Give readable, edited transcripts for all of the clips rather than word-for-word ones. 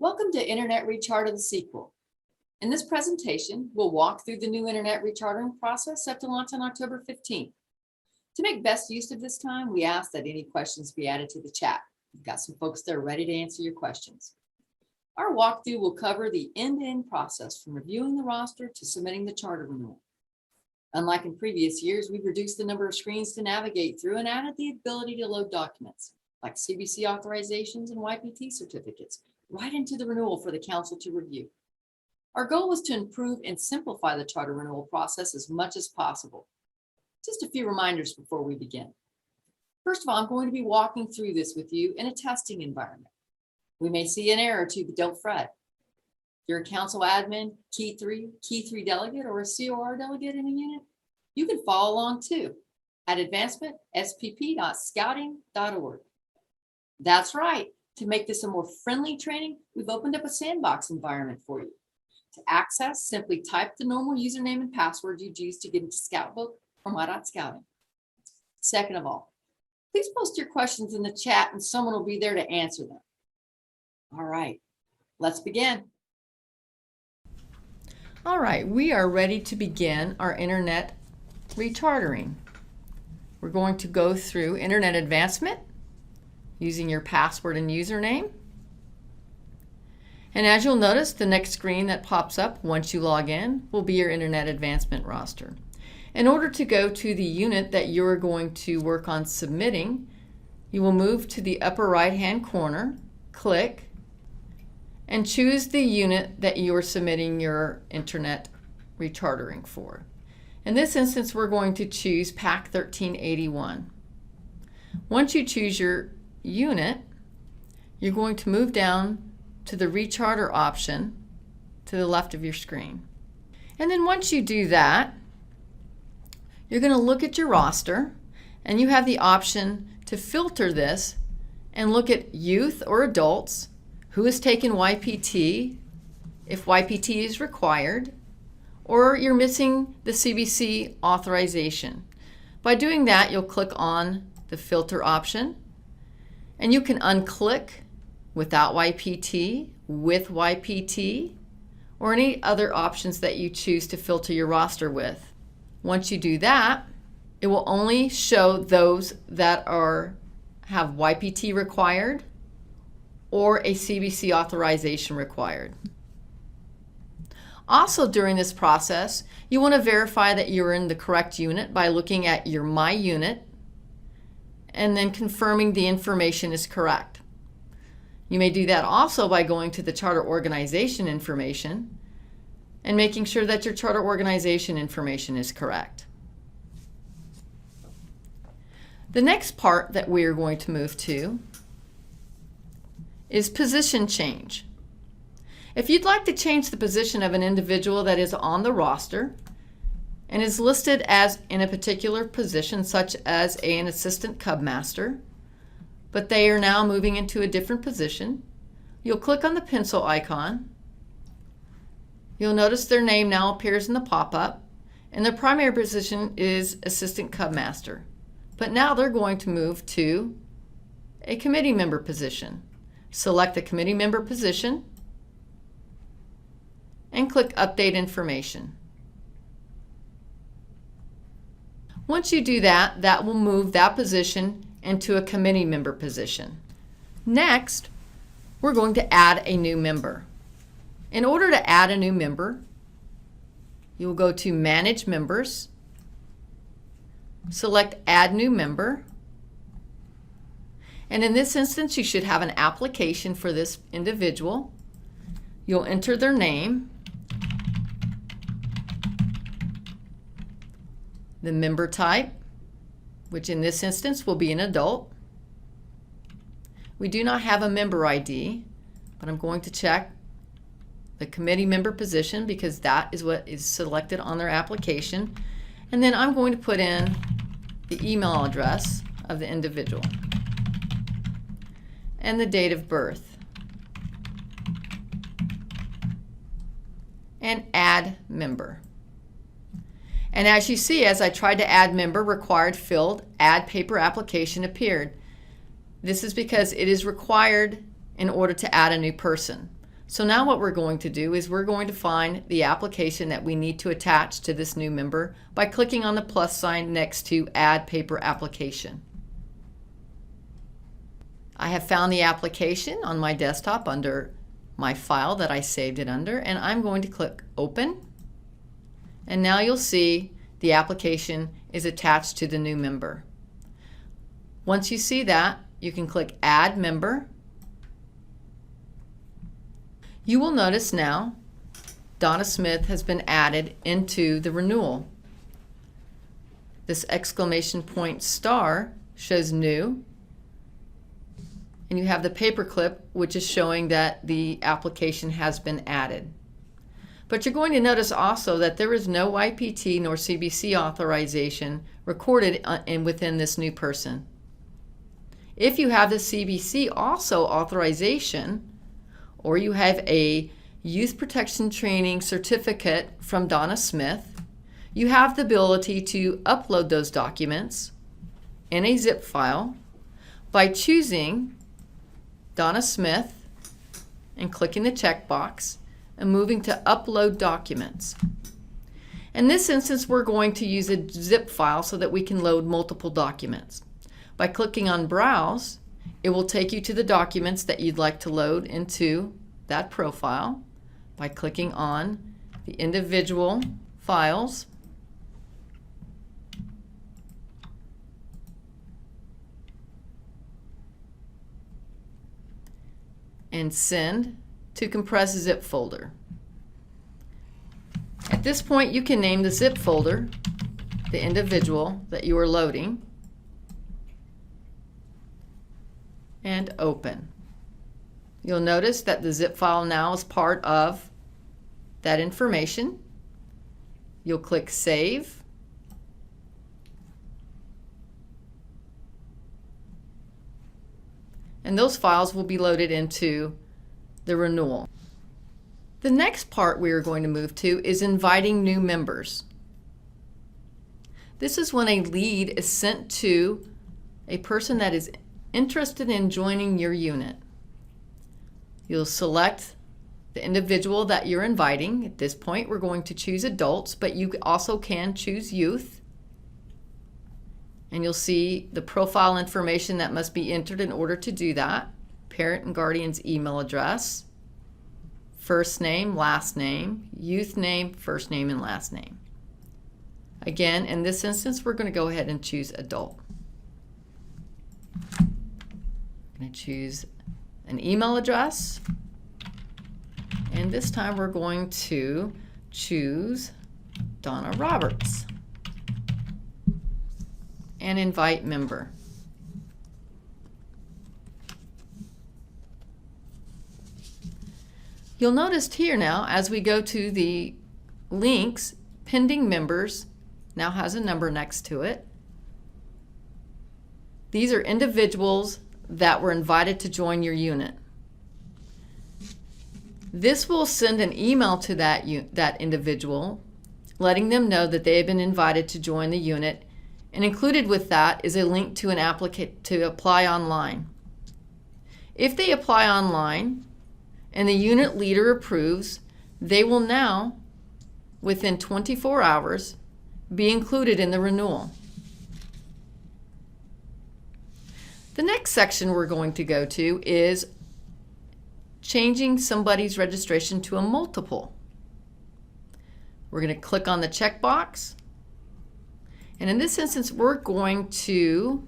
Welcome to Internet Recharter the sequel. In this presentation, we'll walk through the new Internet rechartering process set to launch on October 15th. To make best use of this time, we ask that any questions be added to the chat. We've got some folks there ready to answer your questions. Our walkthrough will cover the end-to-end process from reviewing the roster to submitting the charter renewal. Unlike in previous years, we've reduced the number of screens to navigate through and added the ability to load documents like CBC authorizations and YPT certificates right into the renewal for the council to review. Our goal was to improve and simplify the charter renewal process as much as possible. Just a few reminders before we begin. First of all, I'm going to be walking through this with you in a testing environment. We may see an error or two, but don't fret. If you're a council admin, key three delegate, or a COR delegate in a unit, you can follow along too at advancement.spp.scouting.org. That's right. To make this a more friendly training, we've opened up a sandbox environment for you. To access, simply type the normal username and password you'd use to get into Scoutbook or My.Scouting. Second of all, please post your questions in the chat and someone will be there to answer them. All right, let's begin. All right, we are ready to begin our internet rechartering. We're going to go through internet advancement using your password and username. And as you'll notice, the next screen that pops up once you log in will be your internet advancement roster. In order to go to the unit that you're going to work on submitting, you will move to the upper right-hand corner, click, and choose the unit that you are submitting your internet rechartering for. In this instance, we're going to choose PAC 1381. Once you choose your unit, you're going to move down to the recharter option to the left of your screen. And then once you do that, you're going to look at your roster and you have the option to filter this and look at youth or adults, who has taken YPT, if YPT is required, or you're missing the CBC authorization. By doing that, you'll click on the filter option and you can unclick without YPT, with YPT, or any other options that you choose to filter your roster with. Once you do that, it will only show those that have YPT required or a CBC authorization required. Also during this process, you want to verify that you're in the correct unit by looking at your My Unit and then confirming the information is correct. You may do that also by going to the charter organization information and making sure that your charter organization information is correct. The next part that we are going to move to is position change. If you'd like to change the position of an individual that is on the roster and is listed as in a particular position, such as an assistant cub master, but they are now moving into a different position, you'll click on the pencil icon. You'll notice their name now appears in the pop-up, and their primary position is assistant cub master. But now they're going to move to a committee member position. Select the committee member position and click Update Information. Once you do that, that will move that position into a committee member position. Next, we're going to add a new member. In order to add a new member, you will go to Manage Members, select Add New Member, and in this instance you should have an application for this individual. You'll enter their name, the member type, which in this instance will be an adult. We do not have a member ID, but I'm going to check the committee member position because that is what is selected on their application. And then I'm going to put in the email address of the individual and the date of birth and add member. And as you see, as I tried to add member, required field, add paper application appeared. This is because it is required in order to add a new person. So now what we're going to do is we're going to find the application that we need to attach to this new member by clicking on the plus sign next to Add Paper Application. I have found the application on my desktop under my file that I saved it under, and I'm going to click Open. And now you'll see the application is attached to the new member. Once you see that, you can click Add Member. You will notice now Donna Smith has been added into the renewal. This exclamation point star shows new, and you have the paperclip which is showing that the application has been added. But you're going to notice also that there is no YPT nor CBC authorization recorded within this new person. If you have the CBC also authorization, or you have a Youth Protection Training certificate from Donna Smith, you have the ability to upload those documents in a zip file by choosing Donna Smith and clicking the checkbox and moving to Upload Documents. In this instance, we're going to use a zip file so that we can load multiple documents. By clicking on Browse, it will take you to the documents that you'd like to load into that profile by clicking on the individual files and Send to Compress Zip Folder. At this point, you can name the zip folder the individual that you are loading and Open. You'll notice that the zip file now is part of that information. You'll click Save. And those files will be loaded into the renewal. The next part we are going to move to is inviting new members. This is when a lead is sent to a person that is interested in joining your unit. You'll select the individual that you're inviting. At this point, we're going to choose adults, but you also can choose youth. And you'll see the profile information that must be entered in order to do that. Parent and guardian's email address, first name, last name, youth name, first name, and last name. Again, in this instance, we're going to go ahead and choose adult. I'm going to choose an email address, and this time we're going to choose Donna Roberts and invite member. You'll notice here now, as we go to the links, pending members now has a number next to it. These are individuals that were invited to join your unit. This will send an email to that individual, letting them know that they have been invited to join the unit, and included with that is a link to to apply online. If they apply online and the unit leader approves, they will now, within 24 hours, be included in the renewal. The next section we're going to go to is changing somebody's registration to a multiple. We're going to click on the checkbox, and in this instance we're going to,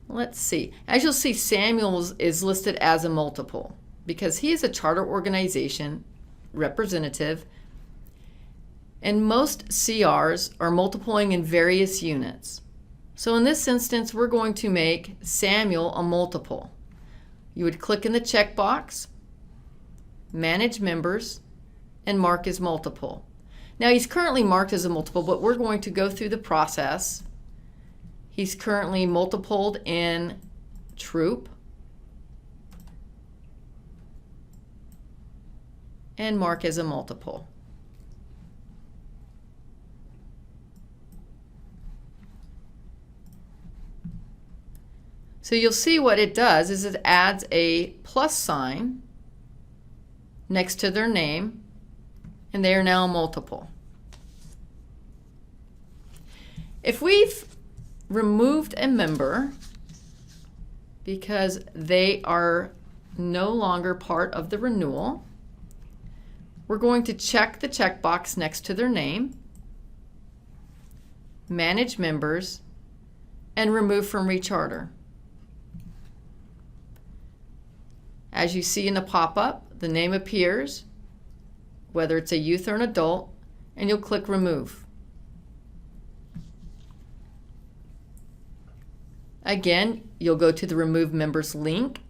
let's see, as you'll see, Samuel is listed as a multiple because he is a charter organization representative, and most CRs are multiplying in various units. So in this instance, we're going to make Samuel a multiple. You would click in the checkbox, Manage Members, and mark as multiple. Now he's currently marked as a multiple, but we're going to go through the process. He's currently multipled in Troop and mark as a multiple. So you'll see what it does is it adds a plus sign next to their name, and they are now multiple. If we've removed a member because they are no longer part of the renewal, we're going to check the checkbox next to their name, manage members, and remove from Recharter. As you see in the pop-up, the name appears, whether it's a youth or an adult, and you'll click remove. Again, you'll go to the remove members link,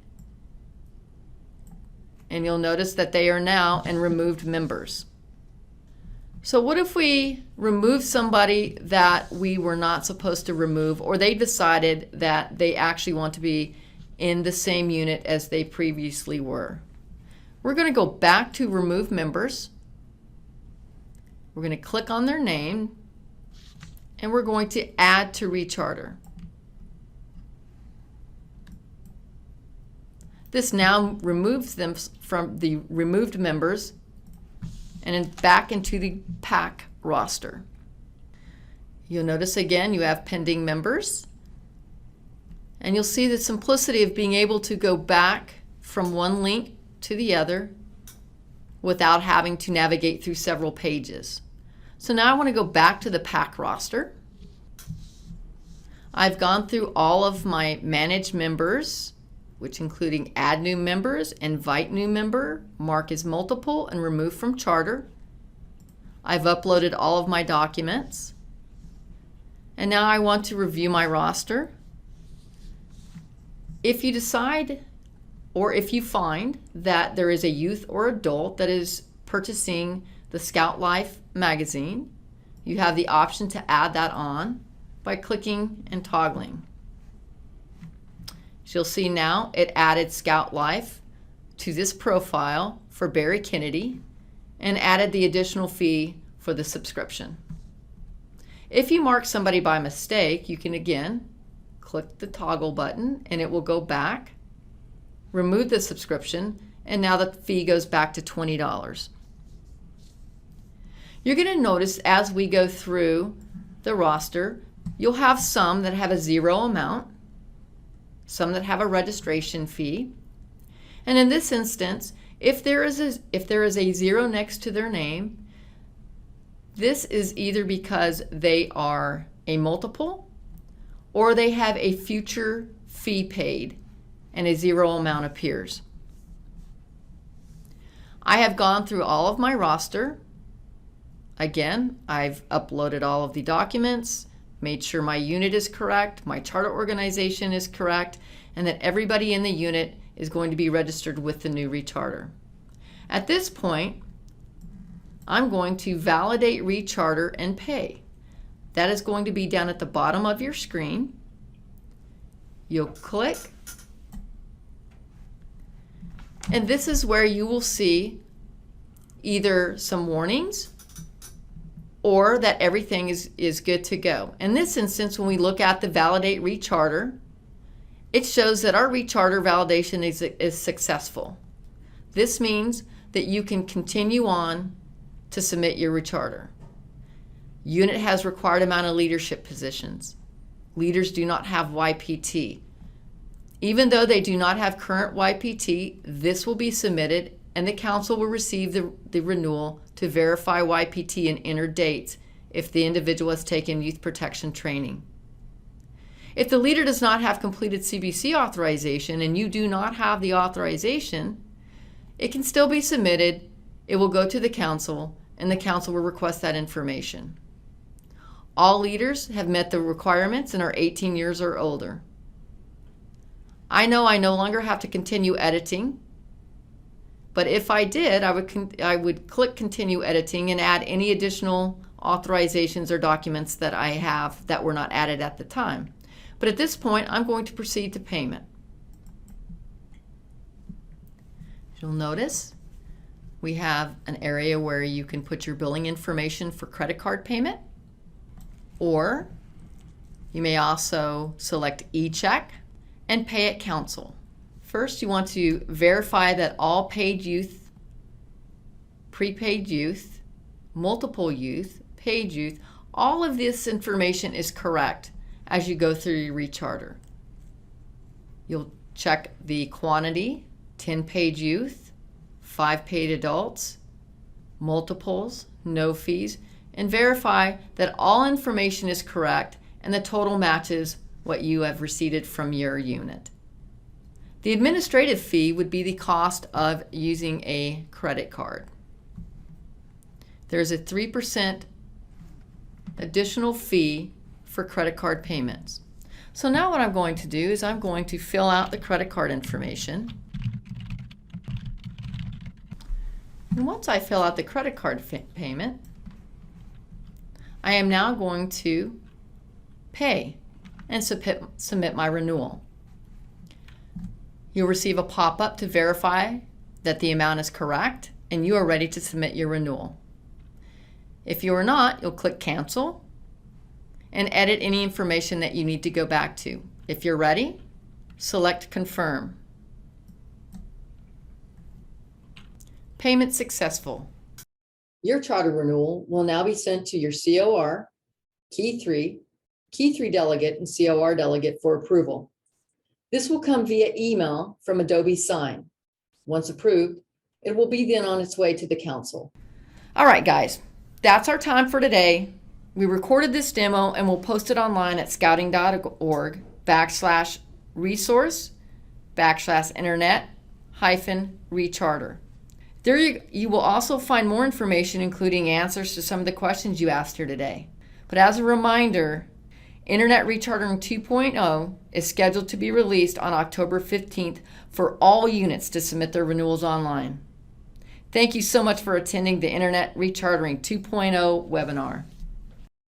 and you'll notice that they are now in removed members. So what if we remove somebody that we were not supposed to remove, or they decided that they actually want to be in the same unit as they previously were? We're going to go back to remove members. We're going to click on their name, and we're going to add to Recharter. This now removes them from the removed members and then back into the PAC roster. You'll notice again you have pending members, and you'll see the simplicity of being able to go back from one link to the other without having to navigate through several pages. So now I want to go back to the PAC roster. I've gone through all of my managed members, which including add new members, invite new member, mark as multiple, and remove from charter. I've uploaded all of my documents. And now I want to review my roster. If you decide, or if you find that there is a youth or adult that is purchasing the Scout Life magazine, you have the option to add that on by clicking and toggling. So you'll see now it added Scout Life to this profile for Barry Kennedy and added the additional fee for the subscription. If you mark somebody by mistake, you can again click the toggle button and it will go back, remove the subscription, and now the fee goes back to $20. You're going to notice as we go through the roster, you'll have some that have a zero amount, some that have a registration fee. And in this instance, if there is a zero next to their name, this is either because they are a multiple or they have a future fee paid and a zero amount appears. I have gone through all of my roster. Again, I've uploaded all of the documents, made sure my unit is correct, my charter organization is correct, and that everybody in the unit is going to be registered with the new Recharter. At this point, I'm going to validate Recharter and Pay. That is going to be down at the bottom of your screen. You'll click, and this is where you will see either some warnings or that everything is good to go. In this instance, when we look at the Validate Recharter, it shows that our Recharter validation is successful. This means that you can continue on to submit your Recharter. Unit has required amount of leadership positions. Leaders do not have YPT. Even though they do not have current YPT, this will be submitted and the council will receive the renewal to verify YPT and enter dates if the individual has taken youth protection training. If the leader does not have completed CBC authorization and you do not have the authorization, it can still be submitted. It will go to the council and the council will request that information. All leaders have met the requirements and are 18 years or older. I know I no longer have to continue editing, but if I did, I would click continue editing and add any additional authorizations or documents that I have that were not added at the time. But at this point, I'm going to proceed to payment. You'll notice we have an area where you can put your billing information for credit card payment, or you may also select e-check and pay at council. First, you want to verify that all paid youth prepaid youth, multiple youth, paid youth. All of this information is correct as you go through your recharter. You'll check the quantity, 10 paid youth, 5 paid adults, multiples, no fees, and verify that all information is correct and the total matches what you have received from your unit. The administrative fee would be the cost of using a credit card. There's a 3% additional fee for credit card payments. So now what I'm going to do is I'm going to fill out the credit card information. And once I fill out the credit card payment, I am now going to pay and submit my renewal. You'll receive a pop-up to verify that the amount is correct and you are ready to submit your renewal. If you are not, you'll click Cancel and edit any information that you need to go back to. If you're ready, select Confirm. Payment successful. Your charter renewal will now be sent to your COR, Key 3 delegate, and COR delegate for approval. This will come via email from Adobe Sign. Once approved, it will be then on its way to the council. All right, guys, that's our time for today. We recorded this demo and we'll post it online at scouting.org/resource/internet-recharter. There you will also find more information, including answers to some of the questions you asked here today. But as a reminder, Internet Rechartering 2.0 is scheduled to be released on October 15th for all units to submit their renewals online. Thank you so much for attending the Internet Rechartering 2.0 webinar.